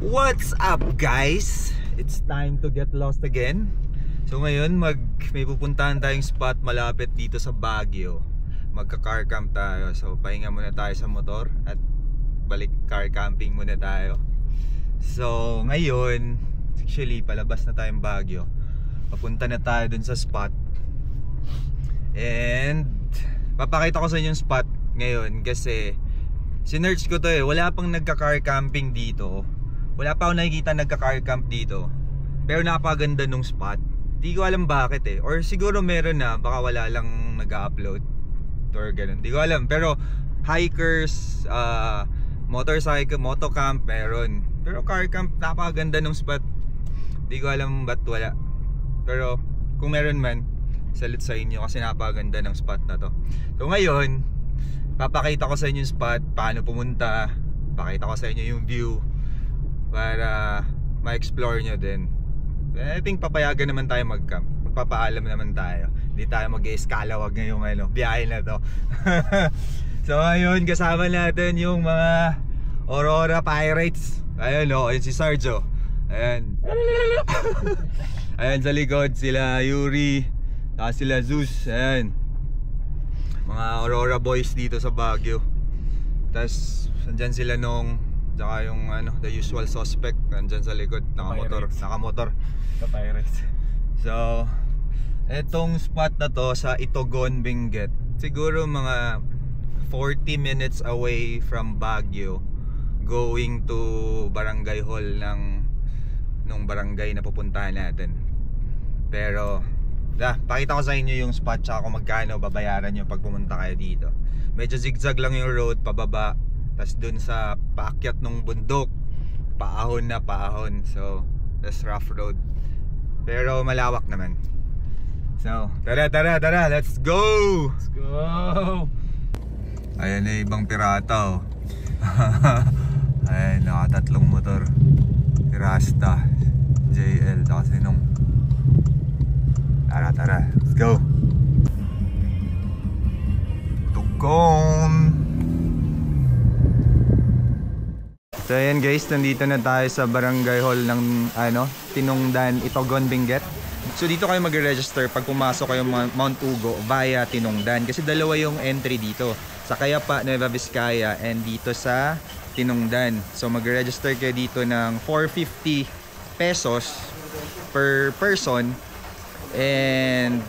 What's up guys? It's time to get lost again. So ngayon may pupuntahan tayong spot malapit dito sa Baguio. Magka-car camp tayo. So pahinga muna tayo sa motor at balik car camping muna tayo. So ngayon, actually palabas na tayong Baguio. Papunta na tayo dun sa spot. And papakita ko sa inyo yung spot ngayon kasi sinearch ko to wala pang nagka-car camping dito. Wala pa ako nakikita nagka-car camp dito. Pero napakaganda nung spot. Di ko alam bakit Or siguro meron na, baka wala lang nag-upload or ganun. Di ko alam. Pero hikers, motorcycle, motocamp meron. Pero car camp, napakaganda nung spot. Di ko alam ba't wala. Pero kung meron man, salute sa inyo kasi napakaganda ng spot na to. So ngayon, papakita ko sa inyo yung spot, paano pumunta, pakita ko sa inyo yung view para ma-explore nyo din. I think papayagan naman tayo mag-camp. Magpapaalam naman tayo. Hindi tayo mag-escalawag ngayong biyahe na to. So ayun, kasama natin yung mga Aurora Pirates. Ayun ayun si Sarjo. Ayan. Ayan sa likod sila Yuri, sila Zeus. Ayan, mga Aurora boys dito sa Baguio. Tapos andyan sila nung tsaka yung the usual suspect nandyan sa likod, nakamotor sa Pirates. So etong spot na to sa Itogon, Benguet, siguro mga 40 minutes away from Baguio, going to barangay hall nung barangay na pupuntahan natin. Pero pakita ko sa inyo yung spot tsaka kung magkano babayaran nyo pag pumunta kayo dito. Medyo zigzag lang yung road pababa, tas dun sa paakyat ng bundok, paahon na paahon. So that's rough road, pero malawak naman. So tara, let's go! Let's go! Ayan na ibang pirata Ayan, nakatatlong motor. Rasta, JL, tsaka sinong. Tara, let's go! Tukong! So ayan guys, nandito na tayo sa barangay hall ng Tinongdan, Itogon, Benguet. So dito kayo mag-register pag pumasok kayo Mount Ugo via Tinongdan, kasi dalawa yung entry dito, sa Cayapa, Nueva Vizcaya, and dito sa Tinongdan. So mag-register kayo dito ng 450 pesos per person. And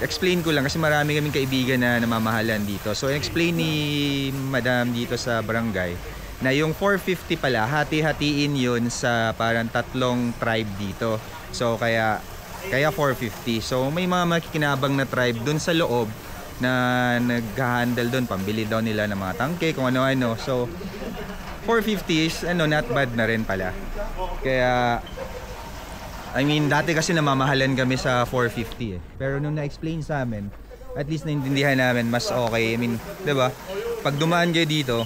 explain ko lang kasi marami kaming kaibigan na namamahalan dito. So explain ni madam dito sa barangay na yung 450 pala, hati-hatiin yun sa parang tatlong tribe dito. So kaya 450. So may mga makikinabang na tribe dun sa loob na nag-handle dun, pambili daw nila ng mga tangke, kung ano-ano. So 450 is not bad na rin pala. Kaya I mean, dati kasi namamahalan kami sa 450 Pero nung na-explain sa amin, at least naintindihan namin, mas okay. I mean, 'di ba? Pag dumaan kayo dito,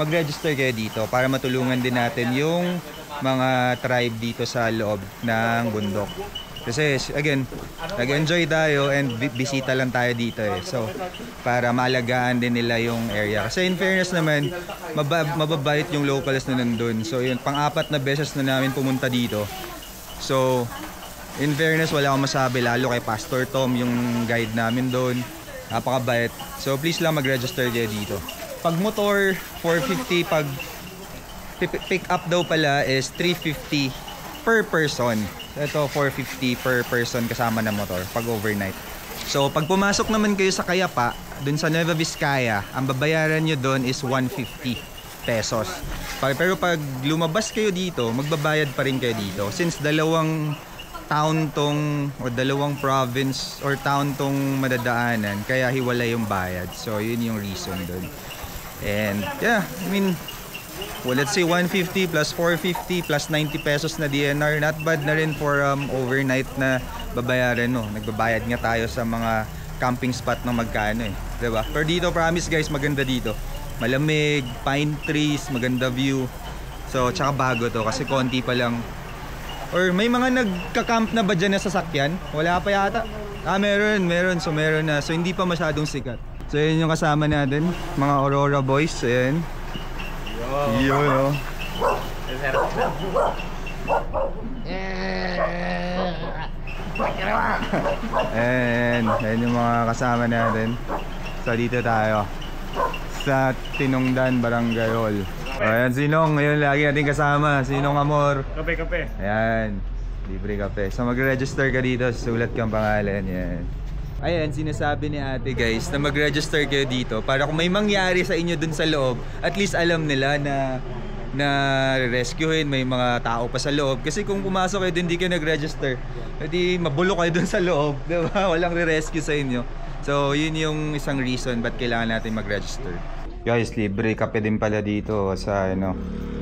mag-register kayo dito para matulungan din natin yung mga tribe dito sa loob ng bundok. Kasi again, nag-enjoy tayo and bisita lang tayo dito So para maalagaan din nila yung area. Kasi in fairness naman, mababait yung locals na nandun. So yun, pang-apat na beses na namin pumunta dito. So in fairness, wala akong masabi, lalo kay Pastor Tom, yung guide namin doon. Napakabait. So please lang mag-register kayo dito. Pag motor, 450. Pag pick up daw pala is 350 per person. Ito 450 per person kasama na motor pag overnight. So pag pumasok naman kayo sa Cayapa, dun sa Nueva Vizcaya, ang babayaran nyo dun is 150 pesos. Pero pag lumabas kayo dito, magbabayad pa rin kayo dito. Since dalawang town tong, o dalawang province or town tong madadaanan, kaya hiwalay yung bayad. So yun yung reason dun. And yeah, I mean, well, let's say 150 plus 450 plus 90 pesos na DNR, not bad na rin for overnight na babayaran. Nagbabayad nga tayo sa mga camping spot ng magkano diba? Pero dito, promise guys, maganda dito. Malamig, pine trees, maganda view. So tsaka bago to kasi konti pa lang. Or may mga nagka-camp na ba dyan na sasakyan? Wala pa yata. Meron. So meron na. So hindi pa masyadong sikat. So yun yung kasama natin, mga Aurora boys. Ayan. Yo. Ayan yung mga kasama natin. So dito tayo sa Tinongdan Barangay Hall. Ayan, Sinong, ngayon lagi natin kasama. Sinong Amor. Kape. Ayan, libre kape. So mag-register ka dito, sulat kang pangalan. Ayan. Ayan, sinasabi ni ate guys na mag-register kayo dito para kung may mangyari sa inyo dun sa loob, at least alam nila na rescuehin, may mga tao pa sa loob. Kasi kung pumasok kayo dun, hindi kayo nag-register, edi mabulok kayo dun sa loob, diba? Walang re-rescue sa inyo. So yun yung isang reason ba't kailangan natin mag-register. Guys, libre kape din pala dito sa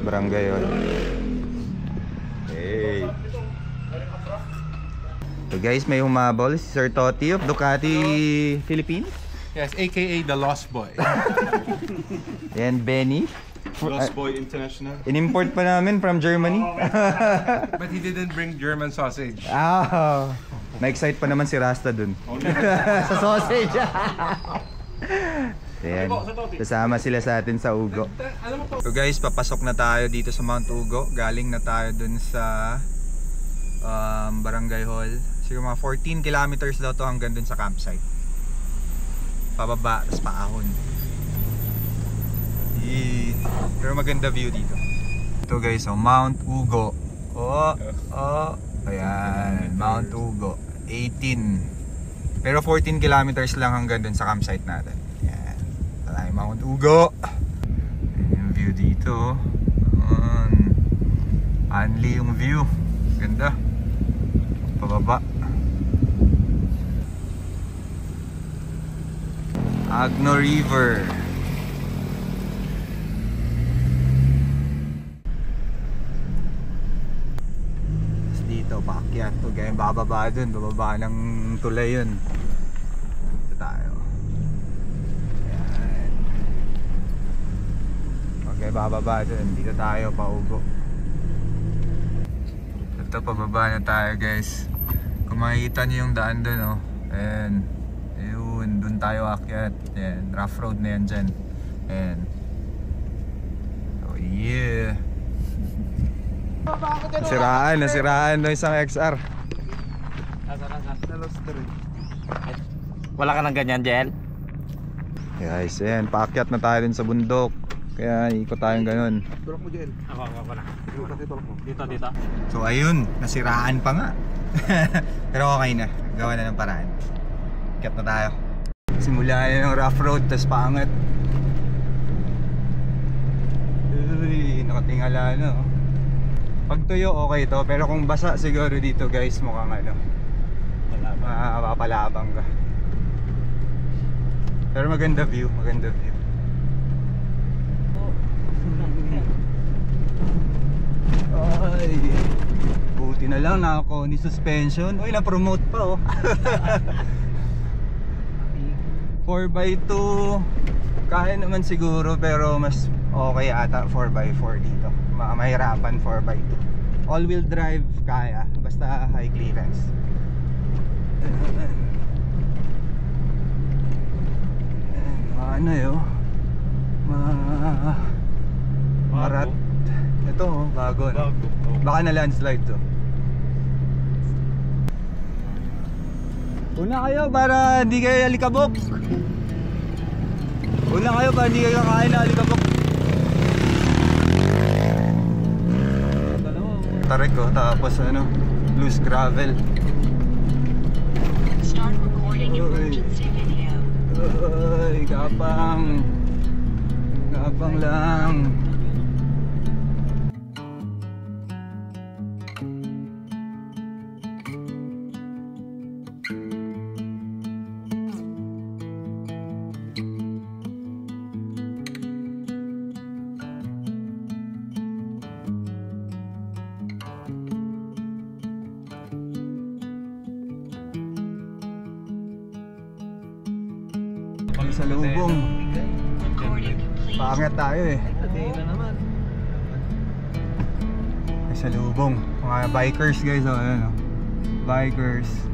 Barangay Hall. Hey. So guys, may humabol si Sir Toti of Ducati Philippines. Yes, aka the Lost Boy. And Benny. Lost Boy International. In-import pa namin from Germany. But he didn't bring German sausage. Ah, na-excite pa naman si Rasta dun. Sa sausage. Ayan. Kasama sila sa atin sa Ugo. So guys, papasok na tayo dito sa Mount Ugo. Galing na tayo dun sa Barangay Hall. Siguro mga 14 kilometers daw to hanggang dun sa campsite. Pababa, tapos paahon. Pero maganda view dito. Ito guys, Mount Ugo. Ayan, Mount Ugo 18. Pero 14 kilometers lang hanggang dun sa campsite natin. Ayan, tayo Mount Ugo. Ayan yung view dito. Anli yung view. Ganda. Pababa. Agno River. Dito paakyat, so kaya bababa dun, bababa ng tulay yun. Dito tayo. Ayan. Okay, bababa dun, dito tayo paugo. Ito, pababa na tayo guys. Kung makikita nyo yung daan dun, oh. Ayan. Ayun, dun tayo akyat. Ayan, rough road na yan dyan. Ayan. Oh yeah. Nasiraan no isang XR. Wala ka ng ganyan, Jel? Guys, ayan, paakyat na tayo din sa bundok. Kaya ikot tayong ganun. Tulak mo, Jel. Ako na. Dito. So ayun, nasiraan pa nga. Pero okay na, gawa na ng paraan. Akyat na tayo. Simula na ng rough road, tas paangat. Uy, nakatingala no. Pag tuyo okay to, pero kung basa siguro dito guys, mukhang mapapalabang ka. Pero maganda view. Ay, buti na lang ako ni suspension. Uy, na-promote pa oh. 4x2 kaya naman siguro, pero mas okay ata 4x4 dito. Mahirapan 4x2. All-wheel drive kaya, basta high clearance. Ano yun? Marat. Ito oh, bago no? Baka na landslide to. Una kayo para hindi kayo alikabok. Una kayo para hindi kayo kakain na alikabok. Tarik ko, tapos loose gravel. Start recording emergency video. Uy, gapang lang. Sa lubong. Paangat tayo eh. Sa lubong. Mga bikers guys, oh, ayan, oh. Bikers.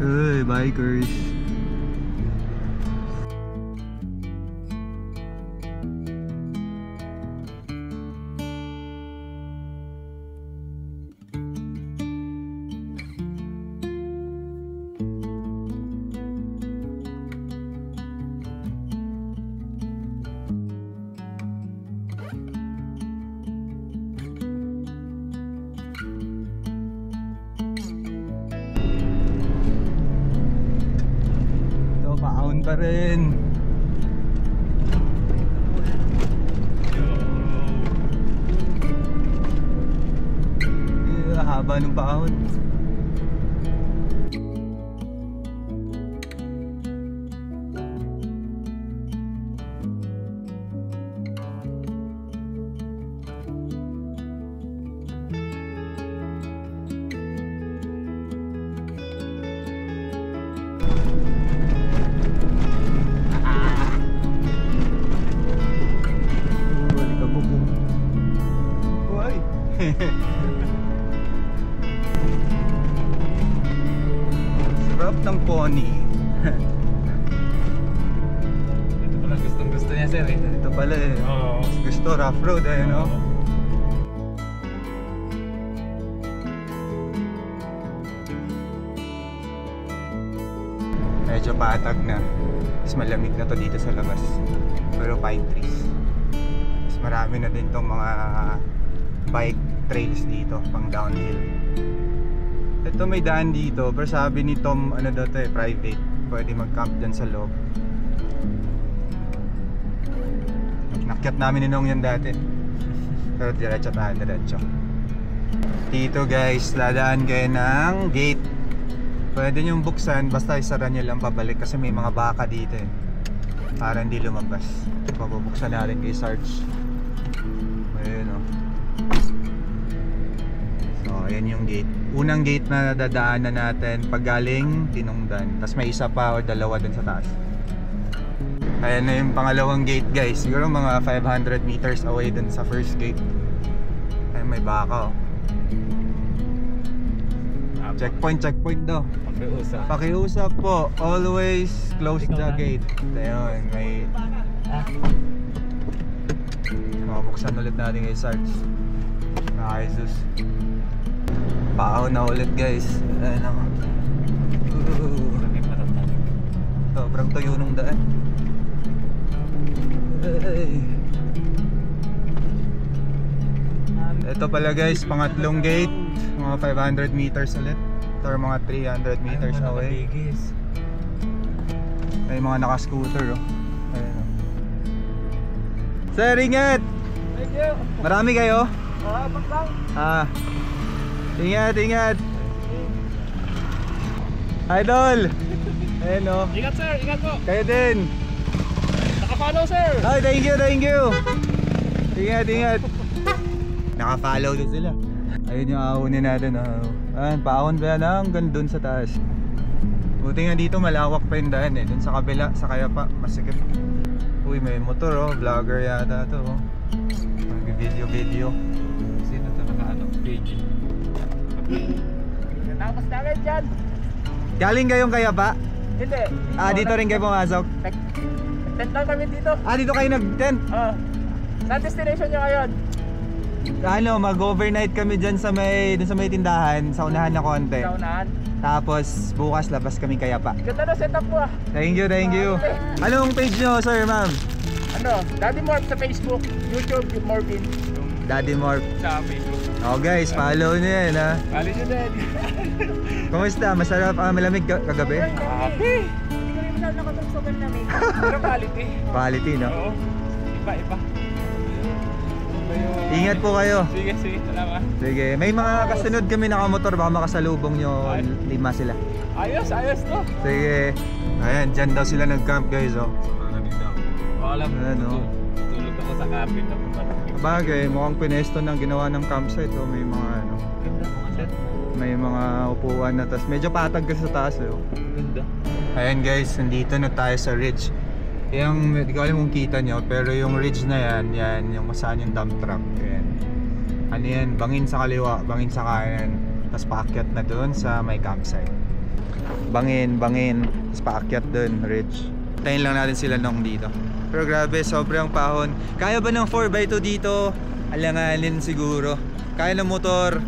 Uy, bikers. Pahon pa rin. Haba ng pahon. Sarap ng pony. Ito pala gustong gusto niya sir eh. Ito pala eh. Oo. Gusto rough road eh, no? Medyo patag na. Mas malamig na to dito sa labas. Pero pine trees. Mas marami na din tong mga bike trails dito pang downhill. Ito may daan dito, pero sabi ni Tom ano daw to eh, private. Pwede mag-camp dyan sa loob. Nakyat namin ni Nong yan dati. Pero diretso tayo, diretso. Dito guys, dadaan kayo ng gate. Pwede nyong buksan, basta isara nyo lang pabalik kasi may mga baka dito eh. Para hindi lumabas. Pabubuksan natin kay Sarge. Ayun o. So, ayan yung gate. Unang gate na dadaanan natin pag galing Tinongdan. Tapos may isa pa o dalawa dun sa taas. Ayan na yung pangalawang gate guys. Siguro mga 500 meters away dun sa first gate. Ayan may baka o. Checkpoint daw. Pakiusap. Pakiusap po. Always close the gate. Ayun, may... Mabuksan ulit natin kay Sarge. Ay, Jesus. Paaw na ulit guys. Ayan ako. Sobrang tuyo nung daan. Ito pala guys, pangatlong gate. Mga 500 meters ulit. Or mga 300 meters away. May mga naka-scooter oh. Ayan, oh. Sir, ingat! Thank you. Marami kayo? Pagkang. Ingat! Idol! Ayan oh. Ingat sir, ingat po. Kayo din! Naka-follow sir. Ay, thank you! Ingat! Naka-follow din sila. Ayun yung ahonin natin oh. Ayan, paahon ba yan hanggang dun sa taas. Buti nga dito malawak pa yung daan eh. Dun sa kabila, sa kaya pa, masikip. Uy, may motor oh, vlogger yata to oh. Mag-video. Sino ito naka-ano? Page. Natapos namin dyan. Galing kayong kaya pa? Hindi. Dito rin kayo pumasok? Tent lang kami dito. Dito kayo nag-tent? Saan destination nyo ngayon? Mag-overnight kami dyan sa may tindahan, sa unahan na konti. Sa unahan. Tapos bukas labas kami kaya pa. Ganda na setup mo ah. Thank you. Anong page nyo, sir, ma'am? Daddy Morph sa Facebook, YouTube, yung Morphin. Daddy Morph. Sa Facebook. Oh guys, follow nyo yan ha. Follow nyo din. Kumusta? Masarap, malamig kagabi? Happy. Hindi ko rin masyadong nakatulog sobrang lamig. Pero quality. Quality, no? Oo. Iba. Ingat po kayo. Sige, salamat. Sige, may mga kasunod kami nakamotor, baka makasalubong nyo, 5 sila. Ayos to. Sige. Ayan, dyan daw sila nag-camp guys oh. Alam mo, Ano? tulog ako sa cabin. Bagay, mukhang pinesto ng ginawa ng campsite oh. May mga ano, Ganda mga set. may mga upuan na, tas medyo patag kasi sa taas eh oh. Ganda. Ayan guys, nandito na tayo sa ridge. Yung, hindi ko alam kung kita nyo, pero yung ridge na yan yung saan yung dump truck. Ayan. Ano yan, bangin sa kaliwa, bangin sa kanan, tapos paakyat na doon sa may campsite. Bangin, tapos paakyat doon, ridge. Tayin lang natin sila nung dito. Pero grabe, sobrang pahon. Kaya ba ng 4x2 dito? Alanganin siguro. Kaya ng motor,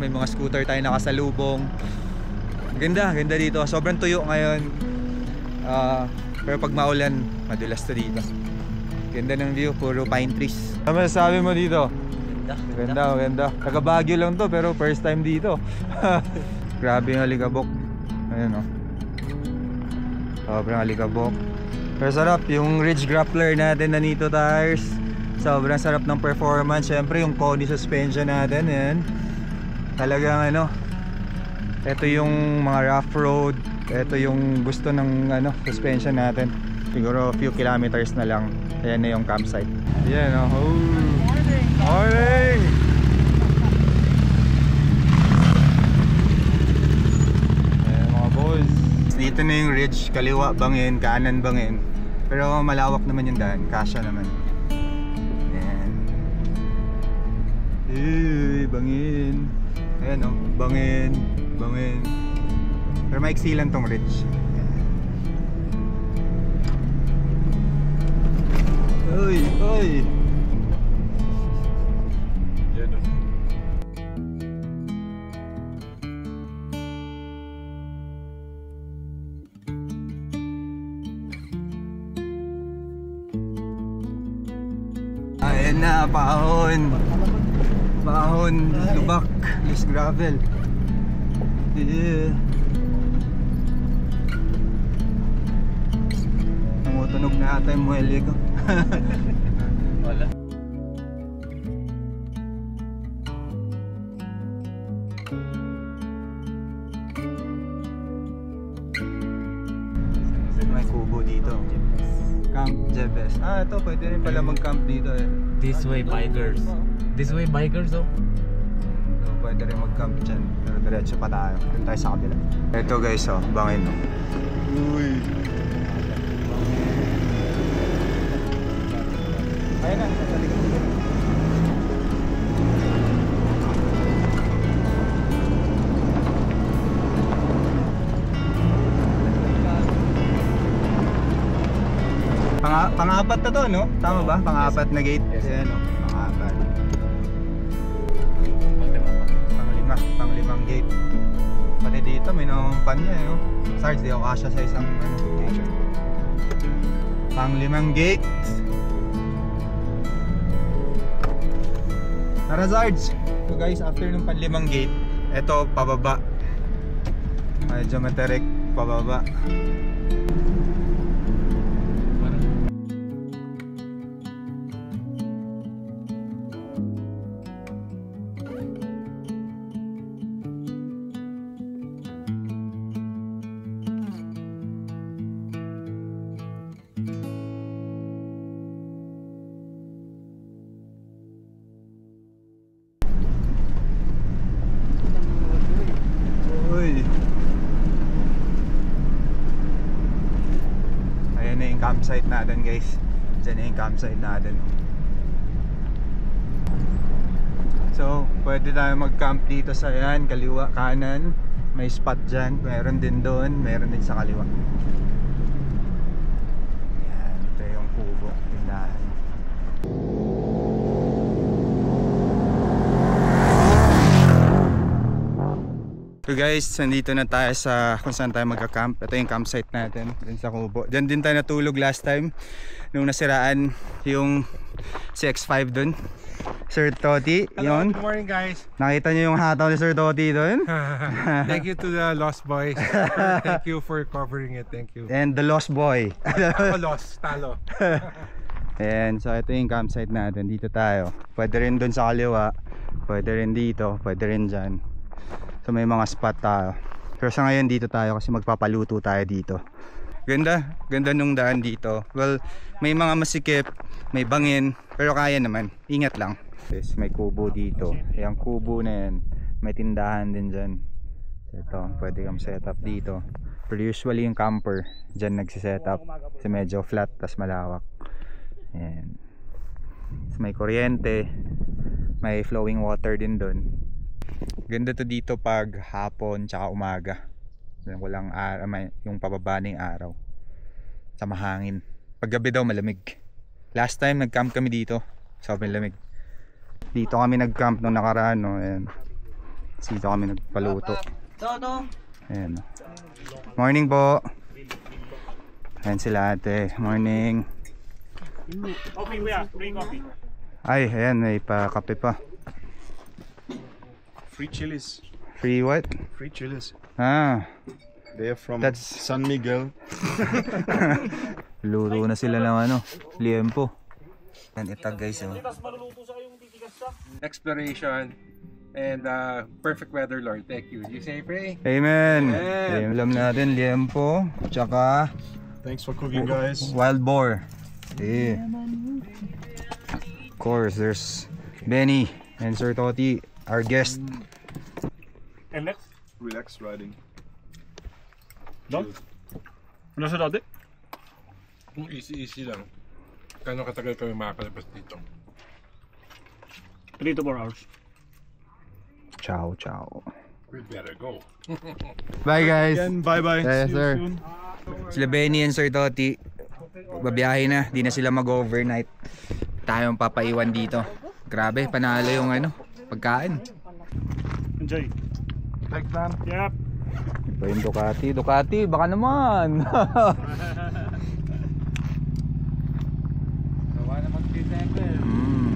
may mga scooter tayo nakasalubong. Ganda dito. Sobrang tuyo ngayon. Pero pag maulan, madulas to dito. Ganda ng view, puro pine trees. Ano masasabi mo dito? Ganda. Taga Baguio lang to, pero first time dito. Grabe yung Aligabok. Ayan oh. Sobrang alikabok. Pero sarap yung Ridge Grappler natin na Nitto tires. Sobrang sarap ng performance. Syempre yung Koni suspension natin, yan. Talagang ano, ito yung mga rough road. Ito yung gusto ng ano, suspension natin. Siguro few kilometers na lang. Ayan na yung campsite. Yan, oh. Morning! Morning! Ayan mga boys. Dito na yung ridge, kaliwa bangin, kanan bangin. Pero malawak naman yung daan, kasya naman. Ayan. Bangin. Ayan oh, bangin. Pero maiksi lang tong ridge. Uy. Yan o. Ayan na, pahon, lubak, loose gravel. Tumutunog na ata yung muwelye ko. Wala. May kubo dito. Camp Jebes. Ito pwede rin pala mag-camp dito eh. This way bikers. This way bikers oh. So, pwede rin mag-camp dyan. Pero diretso pa tayo. Doon tayo sa kabila. Ito guys oh, bangin oh. Uy. Ayan na, sa likod ko. Pang-apat na to, no? Tama ba? Pang-apat na gate. Yes. Ayan, no? Pang-apat. Pang-limang gate. Pati dito, may namampan niya, no? Sarge, di ako kasya sa isang gate. Pang-limang gate. Tara, Sarge! So guys, after ng pang-limang gate, eto, pababa. Medyo materik, pababa. Uy. Ayan na yung campsite natin guys. Diyan na yung campsite natin. So pwede tayo mag-camp dito sa yan, kaliwa, kanan. May spot dyan, meron din doon, meron din sa kaliwa. Yan, ito yung kubo, tindahan. So guys, nandito na tayo sa kung saan tayo magka-camp. Ito yung campsite natin, dun sa kubo. Diyan din tayo natulog last time nung nasiraan yung CX-5 dun. Sir Toti, Hello, yun. good morning guys. Nakita niyo yung hataw ni Sir Toti dun? Thank you to the Lost Boys. Thank you for covering it. Thank you. And the Lost Boy. Ako lost, talo. Ayan, so ito yung campsite natin. Dito tayo. Pwede rin dun sa kaliwa, pwede rin dito, pwede rin dyan. So may mga spot tayo. Pero sa ngayon dito tayo kasi magpapaluto tayo dito. Ganda nung daan dito. Well, may mga masikip, may bangin, pero kaya naman. Ingat lang. Yes, may kubo dito. Yung kubo na yan, may tindahan din dyan. Ito, pwede kang set up dito. Pero usually yung camper dyan nagsiset up kasi medyo flat tas malawak. Ayan. So, may kuryente, may flowing water din doon. Ganda to dito pag hapon tsaka umaga. Walang araw, yung pababa ng araw. Sa mahangin. Pag gabi daw malamig. Last time nag-camp kami dito. Sobrang lamig. Dito kami nag-camp nung nakaraan, no. Ayan. Dito kami nagpaluto. Ayan. Morning po. Ayan sila ate. Morning. Coffee, kuya. Free coffee. Ay, ayan, may pa kape pa. Free chilies. Free what? Free chilies. Ah. They're from That's- San Miguel. Luto na sila ng ano, liempo. Yan, ito guys, oh. Exploration and perfect weather, Lord. Thank you. You say pray? Amen. Amen. Alam natin, liempo, tsaka Thanks for cooking, guys. wild boar. Yeah. Of course, there's Benny and Sir Toti, our guest. And next? Relax riding. Ano sa dati? Kung easy lang. Kano katagal kami makakalabas dito? 3 to 4 hours. Ciao, ciao. We better go. Bye guys. Again, bye-bye. Yes, See you sir. soon. Sila Benny and Sir Toti, babiyahe na, di na sila mag-overnight. Tayong papaiwan dito. Grabe, panalo yung ano, pagkain. Enjoy. Thanks, man. Yep. Iba yung Ducati. Ducati, baka naman. Mm.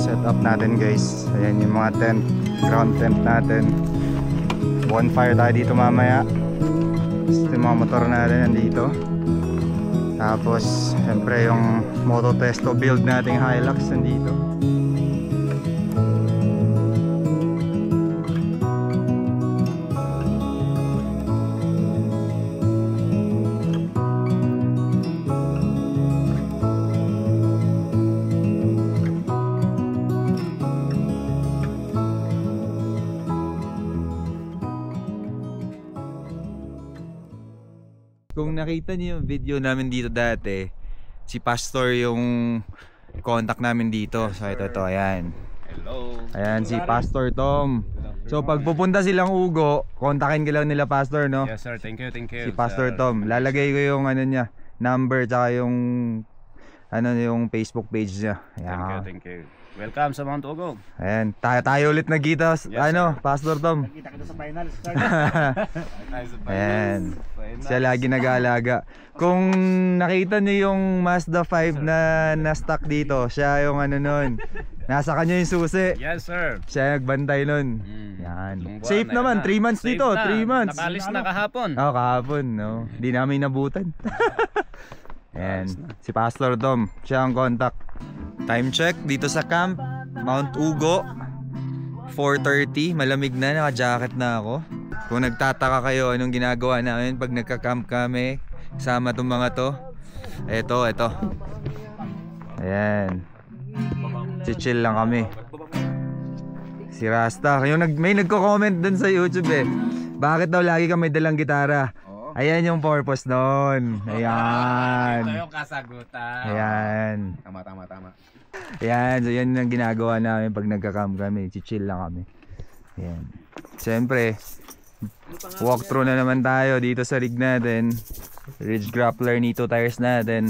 Set up natin guys. Ayan yung mga tent, ground tent natin. Bonfire tayo dito mamaya. Yung mga motor natin nandito. Tapos syempre yung Moto Testo build nating Hilux nandito. Kung nakita niyo yung video namin dito dati, si Pastor yung contact namin dito. So ito, ayan. Hello. Ayan si Pastor Tom. So pag pupunta silang Ugo, kontakin ka lang nila Pastor, no? Yes sir, thank you. Si Pastor Tom. Lalagay ko yung ano niya, number tsaka yung ano yung Facebook page niya. Ayan. Thank you. Welcome sa Mount Ugo. Ayan, tayo ulit nagkita, ano, Pastor Tom. Kita kita sa finals. Ayan. Siya lagi nag-aalaga. Kung nakita niyo yung Mazda 5 na stock dito, siya yung ano nun. Nasa kanya yung susi. Yes sir. Siya nagbantay nun. Yan. Safe naman, 3 months Safe dito, na. 3 months. Nakalis na kahapon. Oo, kahapon, no. Di namin nabutan. Ayan, si Pastor Tom, siya ang contact. Time check dito sa camp, Mount Ugo, 4:30, malamig na, naka-jacket na ako. Kung nagtataka kayo anong ginagawa namin pag nagka-camp kami, kasama itong mga to. Ito. Ayan. Chill lang kami. Si Rasta, may nagko-comment dun sa YouTube eh. Bakit daw lagi kami dalang gitara? Ayan yung purpose nun. Ayan. Ito yung kasagutan. Ayan. Tama. Ayan, so yan ang ginagawa namin pag nagka-camp kami. Chill lang kami. Ayan. Siyempre, walkthrough na naman tayo dito sa rig natin. Ridge grappler Nito tires natin.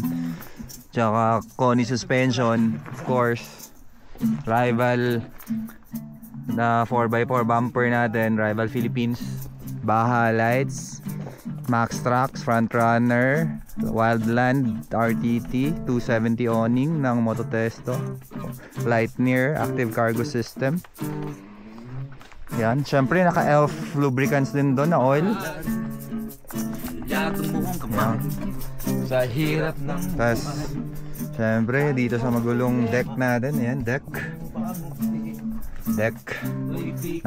Tsaka Koni suspension, of course. Rival na 4x4 bumper natin, Rival Philippines. Baja lights, Max Trax, Front Runner, Wildland RTT 270 awning ng Moto Testo, Lightyear Active Cargo System. Yan, syempre naka ELF lubricants din doon na oil. Yan. Sa hirap ng Tapos syempre dito sa magulong deck natin, ayan, deck.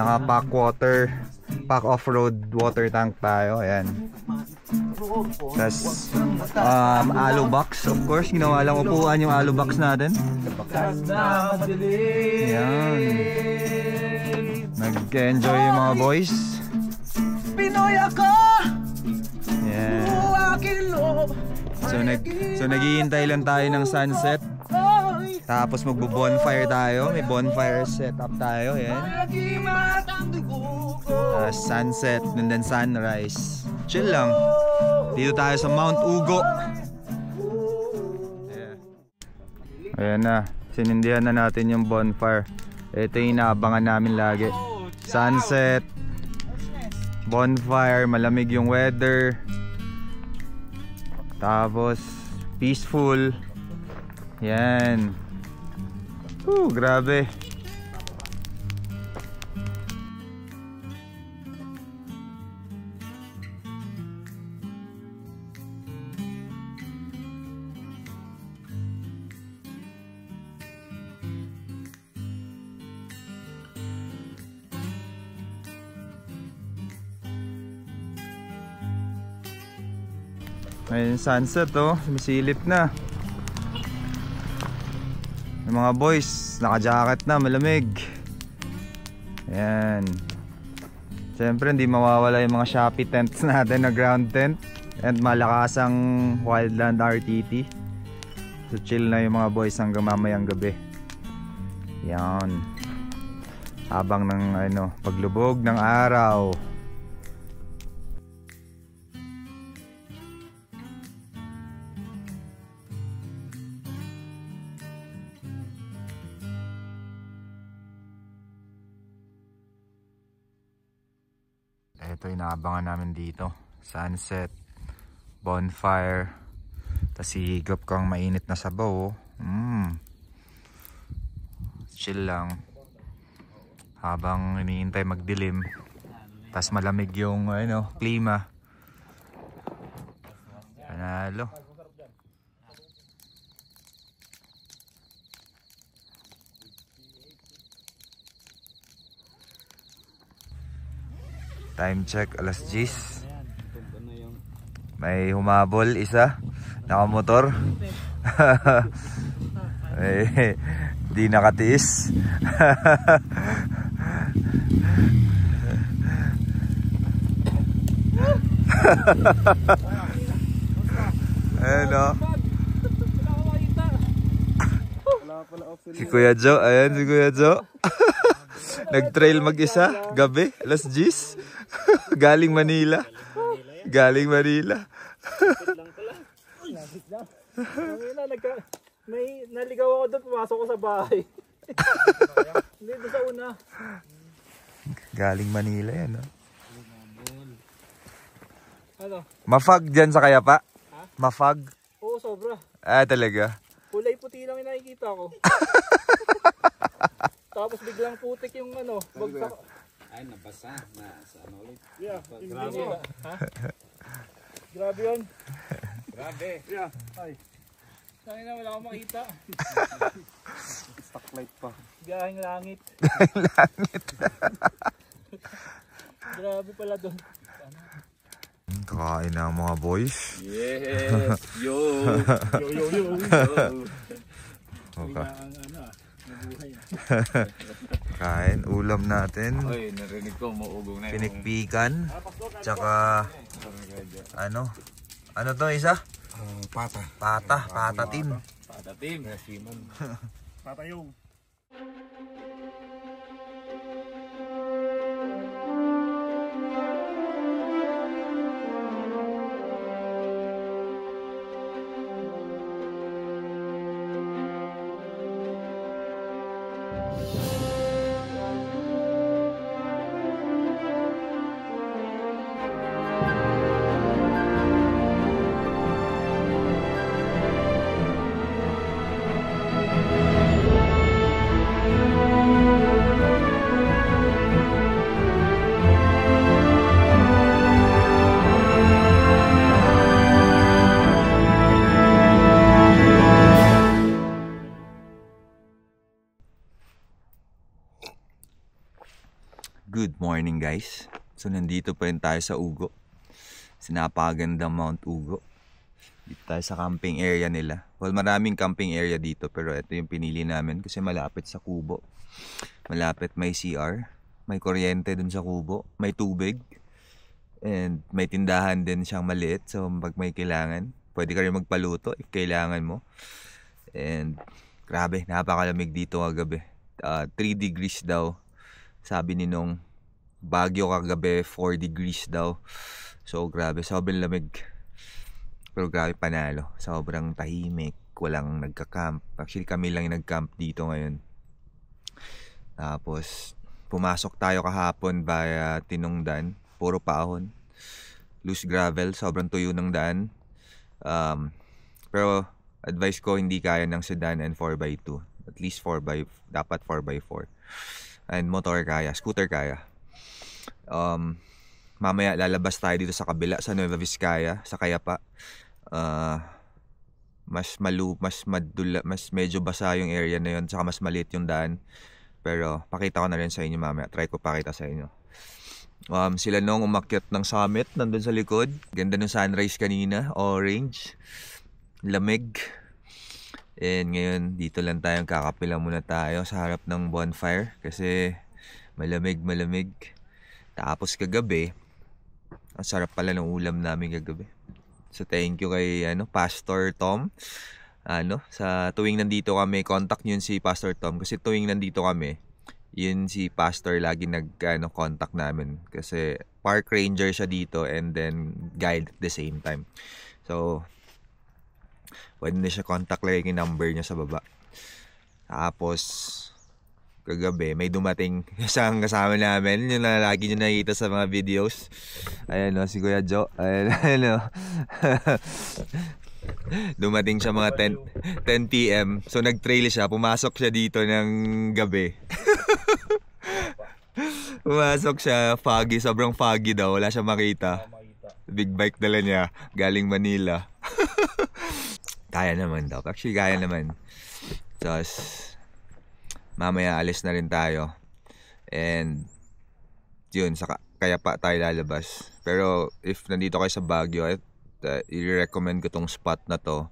Naka pack off-road water tank tayo, ayan. Tapos alu box, of course, ginawa lang upuan yung alu box natin. Ayan. Nag-enjoy yung mga boys. Pinoy ako. Yeah. So naghihintay lang tayo ng sunset. Tapos magbo-bonfire tayo. May bonfire setup tayo, ayan. Sunset and then sunrise. Chill lang. Dito tayo sa Mount Ugo. Ayan na, sinindihan na natin yung bonfire. Ito yung inaabangan namin lagi. Sunset, bonfire, malamig yung weather. Tapos peaceful. Yan. Grabe. Ayun, sunset oh, sumisilip na. Yung mga boys, naka-jacket na, malamig. Ayan. Siyempre, hindi mawawala yung mga Shopee tents natin na ground tent. And malakasang Wildland RTT. So chill na yung mga boys hanggang mamayang gabi. Yan. Habang ng paglubog ng araw. Ito yung inaabangan namin dito. Sunset, bonfire, tapos higop kang mainit na sabaw. Chill lang habang iniintay magdilim. Tapos malamig yung klima. Panalo. Time check, alas 10. May humabol isa, nakamotor. Di nakatiis. Ayan o. Si Kuya Joe, ayan si Kuya Joe. Nag-trail mag-isa, gabi, alas 10. Galing Manila. Galing Manila. May naligaw ako doon, pumasok ko sa bahay. Hindi, doon sa una. Galing Manila yan, no? Ano? Mafag dyan sa Kayapa? Ha? Mafag? Oo, sobra. Ah, talaga? Kulay puti lang yung nakikita ko. Tapos biglang putik yung bagsak. Ay, nabasa na sa ulit. Yeah, grabe. Ha? Grabe yun. Grabe. Yeah. Ay. Sabi na, wala akong makita. Stocklight pa. Gahing langit. Langit. Grabe pala doon. Kakain na ang mga boys. Yes. Yo. Yo. Okay. Kain, ulam natin. Oy, narinig ko maugong na. Pinikpikan. Tsaka ano to isa? Pata. Pata team. Pata team. Patayong. Good morning guys. So nandito pa rin tayo sa Ugo. Sinapagandang Mount Ugo. Dito tayo sa camping area nila. Well, maraming camping area dito pero ito yung pinili namin kasi malapit sa kubo. Malapit, may CR, may kuryente dun sa kubo, may tubig, and may tindahan din siyang maliit. So pag may kailangan, pwede ka rin magpaluto if kailangan mo. And grabe, napakalamig dito kagabi. 3 degrees daw. Sabi ni nung Baguio kagabi, 4 degrees daw. So grabe, sobrang lamig. Pero grabe panalo. Sobrang tahimik. Walang nagka-camp. Actually kami lang yung nag-camp dito ngayon. Tapos pumasok tayo kahapon via Tinongdan. Puro paahon. Loose gravel. Sobrang tuyo ng daan. Pero advice ko hindi kaya ng sedan and 4x2. At least dapat 4x4. And motor kaya. Scooter kaya. Mamaya lalabas tayo dito sa kabila sa Nueva Vizcaya, sa Cayapa. Mas medyo basa yung area na yun, saka mas maliit yung daan. Pero pakita ko na rin sa inyo mamaya. Try ko pakita sa inyo. Sila nung umakyat ng summit nandun sa likod. Ganda ng sunrise kanina, orange, lamig. And ngayon dito lang tayo, kakapila muna tayo sa harap ng bonfire kasi malamig. Tapos kagabi, ang sarap pala ng ulam namin kagabi. So thank you kay Pastor Tom. Sa tuwing nandito kami, contact yun si Pastor Tom kasi tuwing nandito kami, yun si Pastor lagi contact namin kasi park ranger siya dito and then guide at the same time. So pwede na siya contact, lagi yung number niya sa baba. Tapos kagabi may dumating isang kasama namin, yun na lagi nyo nakikita sa mga videos. Ayan si Kuya Joe. Ayan dumating siya mga 10 PM. So nag-trail siya, pumasok siya dito ng gabi. Pumasok siya, foggy, sobrang foggy daw, wala siya makita. Big bike dala niya, galing Manila. Kaya naman daw, actually kaya naman. Tapos mamaya alis na rin tayo. And yun, kaya pa tayo lalabas. Pero if nandito kayo sa Baguio, i-recommend ko tong spot na to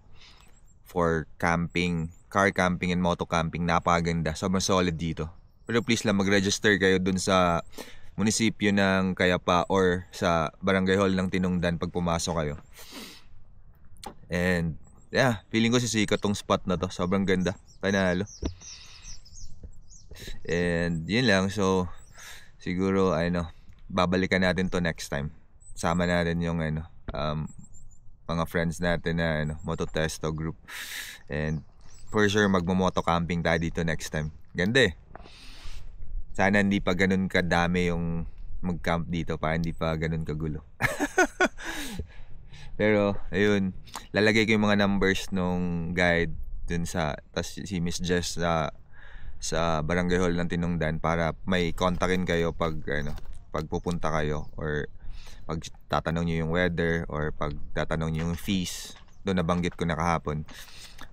for camping, car camping and moto camping. Napakaganda, sobrang solid dito. Pero please lang mag-register kayo dun sa munisipyo ng Cayapa or sa barangay hall ng Tinongdan pag pumasok kayo. And yeah, feeling ko sisikat tong spot na to. Sobrang ganda, panalo. And yun lang, so siguro babalikan natin to next time. Sama natin yung mga friends natin na Mototesto group. And for sure magmo-moto camping tayo dito next time. Ganda eh. Sana hindi pa ganun kadami yung mag-camp dito, pa hindi pa ganun kagulo. Pero ayun, lalagay ko yung mga numbers nung guide dun tas si Miss Jess sa barangay hall ng Tinongdan para may kontakin kayo pag pupunta kayo or pag tatanong nyo yung weather or pag tatanong nyo yung fees. Doon nabanggit ko na kahapon,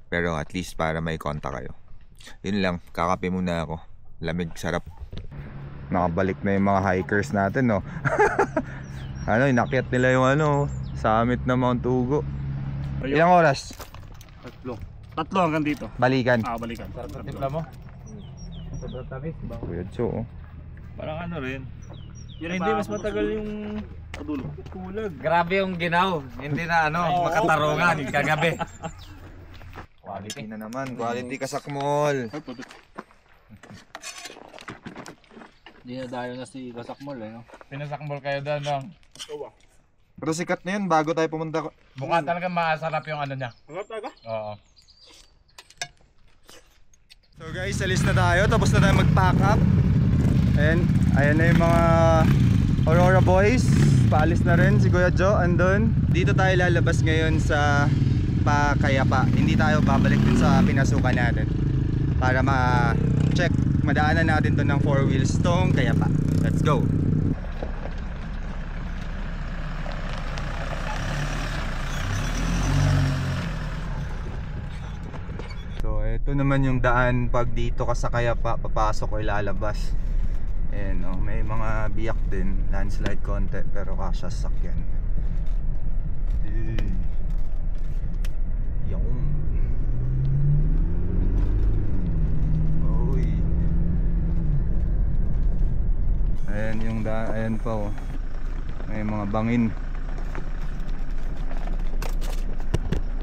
pero at least para may kontak kayo. Yun lang, kakape muna ako, lamig, sarap. Nakabalik na yung mga hikers natin, no? Inakyat nila yung summit na Mount Ugo. Ilang oras? Tatlo hanggang dito. Balikan. Balikan. Timpla mo? Sobrang tamis, ba? Kuya Joe. Parang rin. Yun hindi, mas matagal yung kadulo. Kulag. Grabe yung ginaw. Hindi na makatarungan kagabi. Quality na naman. Quality kasakmol. Hindi na dayo na si Kasakmol Pinasakmol kayo doon, no? Pero sikat na yun bago tayo pumunta. Mukha talaga masarap yung niya. Hanggang taga? Oo. So guys, alis na tayo. Tapos na tayo mag-pack up. And ayan na yung mga Aurora Boys. Paalis na rin si Kuya Joe, andun. Dito tayo lalabas ngayon sa Cayapa. Hindi tayo babalik din sa pinasukan natin para ma-check, madaanan natin to ng 4 wheels tong Cayapa. Let's go! So ito naman yung daan pag dito ka sa Cayapa papasok o ilalabas. And may mga biyak din, landslide konti, pero kasya sakyan. Yung oy. Ayan yung ayan pa may mga bangin.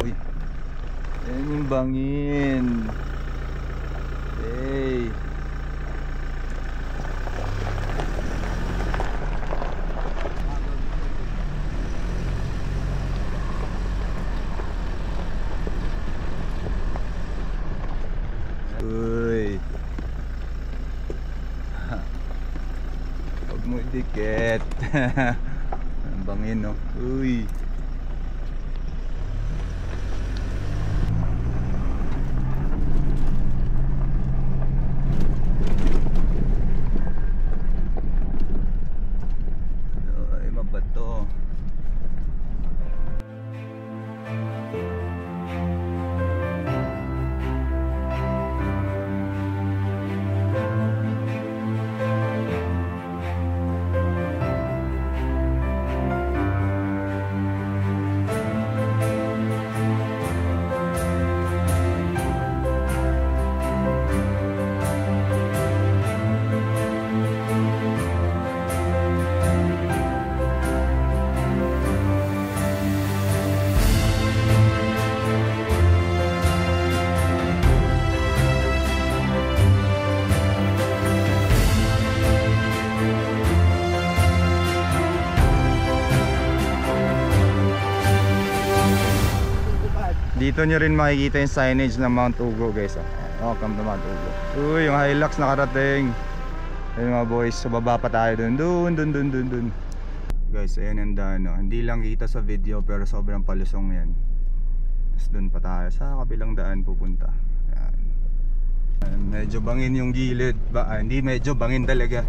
Uy, ayan yung bangin. Hey, Uy. Huwag mo idikit. Ang bangin, no? Uy. Ay, mabato. Dito nyo rin makikita yung signage ng Mount Ugo, guys. Welcome to Mount Ugo. Uy, yung Hilux nakarating. Ayun mga boys, sa baba pa tayo dun. Dun. Guys, ayan yung daan, no? Hindi lang kita sa video pero sobrang palusong yan. Tapos dun pa tayo sa kabilang daan pupunta. Ayan. Medyo bangin yung gilid. Hindi medyo, bangin talaga.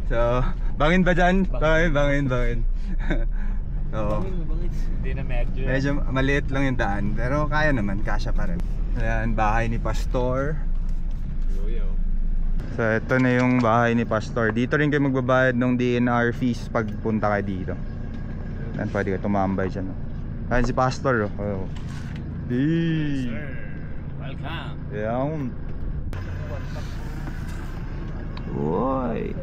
So, bangin ba dyan? Bangin. So, Hindi na medyo. maliit lang yung daan pero kaya naman, kasya pa rin. Ayan, bahay ni Pastor. So ito na yung bahay ni Pastor. Dito rin kayo magbabayad ng DNR fees pag punta kayo dito. Ayan, pwede kayo tumambay dyan, no? Ayan si Pastor, oh. Hey. Sir, welcome. Ayan. Uy.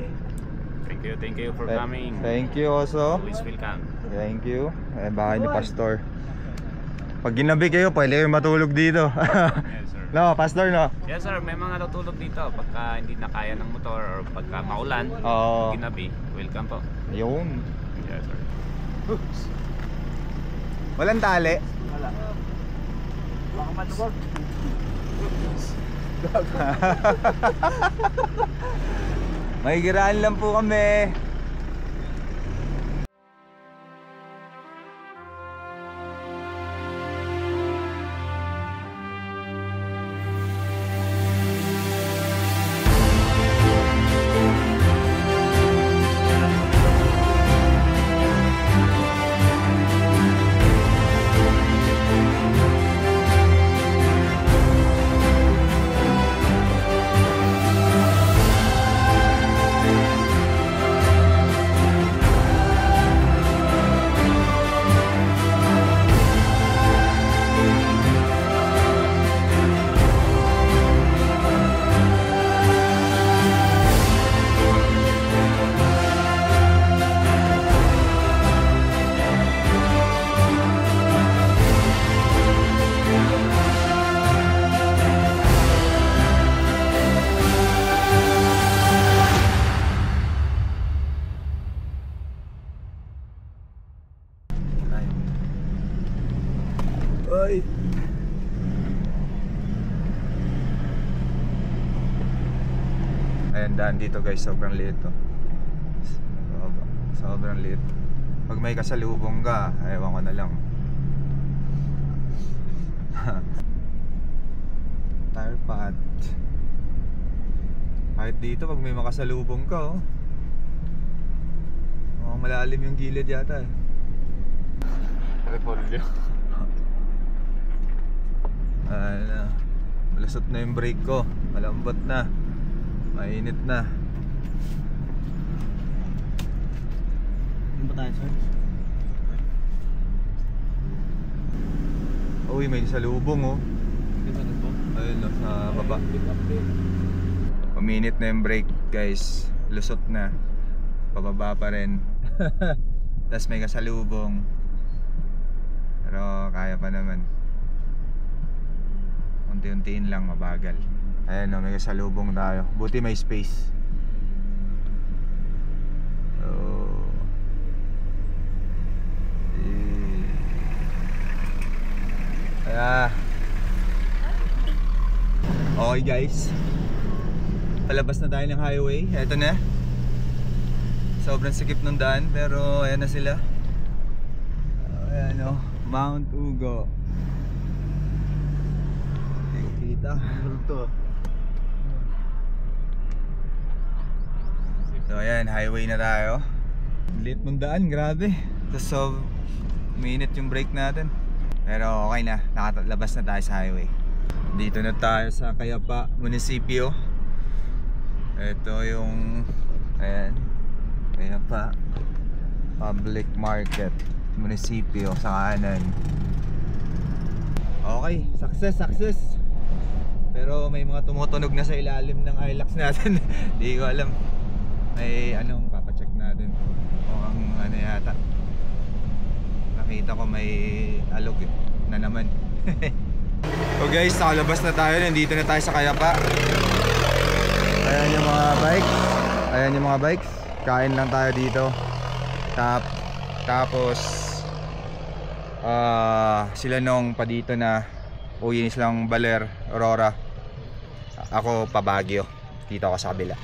Thank you for coming. Thank you also. Always welcome. Thank you. Ayan, bahay ni Pastor. Pag ginabi kayo, pwede kayo matulog dito. Yes, sir. No, Pastor, no? Yes, sir. May mga natutulog dito pagka hindi na kaya ng motor or pagka maulan. Oo. Ginabi. Welcome po. Ayun. Yes, sir. Walang tali. Wala. Baka maluwag. Makikiraan lang po kami. Ay. Ayan, daan dito guys, sobrang liit to. Sobrang liit. Pag may kasalubong ka, ewan ko na lang. Tire pad. Kahit dito pag may makasalubong ka, malalim yung gilid yata eh. Repolyo. Malusot na yung brake ko. Malambot na. Mainit na. Yung ba tayo, sir? Uy, may salubong, oh. Ayun, no, sa baba. Paminit na yung brake, guys. Lusot na. Pababa pa rin. Tapos may kasalubong. Pero kaya pa naman. Unti-untiin lang, mabagal. Ayan, no, may kasalubong tayo. Buti may space. Kaya Okay guys, palabas na tayo ng highway. Eto na. Sobrang sikip ng daan pero ayan na sila. Ayan o, Mount Ugo. Kita. So ayan, highway na tayo. Lit ng daan, grabe. Tapos so, minute yung break natin. Pero okay na, nakalabas na tayo sa highway. Dito na tayo sa Cayapa Munisipyo. Ito yung, ayan, Cayapa Public Market Munisipyo sa kanan. Okay, success. Pero may mga tumutunog na sa ilalim ng Hilux natin. Hindi ko alam. May anong papacheck natin. O ang ano yata. Nakita ko may alog na naman. So guys, nakalabas na tayo. Nandito na tayo sa Cayapa. Ayan yung mga bikes. Ayan yung mga bikes. Kain lang tayo dito. Tapos sila nung pa dito na uwi silang Baler, Aurora. Ako pa Baguio. Dito ako sa kabila.